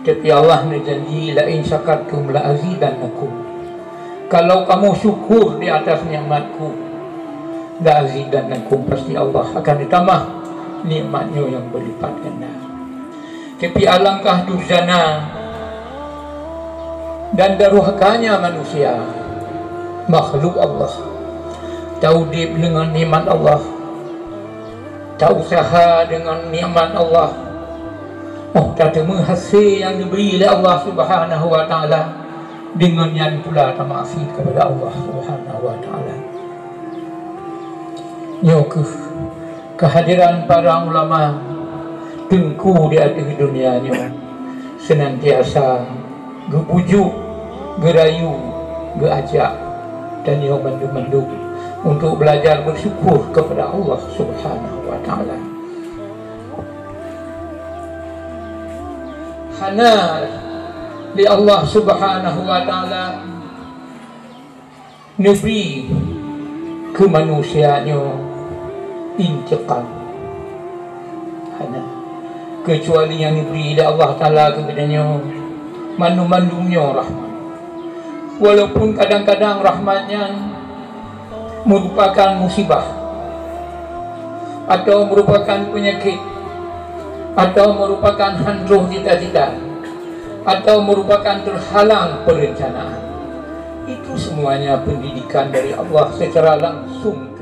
Tapi Allah berjanji, la in syakartum la azidannakum. Kalau kamu syukur di atas nikmatku, la azidannakum, pasti Allah akan ditambah nikmatnya yang berlipat ganda. Tapi alangkah durjana dan durhakanya manusia, makhluk Allah, tahu dip dengan nikmat Allah, tahu usaha dengan nikmat Allah, tak terima hasil yang diberi oleh Allah Subhanahu wa taala, dengan yang pula tak maafin kepada Allah Subhanahu wa taala. Nyok kehadiran para ulama tengku di atas dunia ni senantiasa gepujuk, gerayu, geajak dan yang mandu-mandu untuk belajar bersyukur kepada Allah Subhanahu wa taala. Hana li Allah Subhanahu wa taala neberi ke manusianya intiqam. Hana kecuali yang diberi oleh Allah taala kepadanya mandu-mandunya rahmat. Walaupun kadang-kadang rahmatnya merupakan musibah atau merupakan penyakit atau merupakan hancur cita-cita atau merupakan terhalang perencanaan, itu semuanya pendidikan dari Allah secara langsung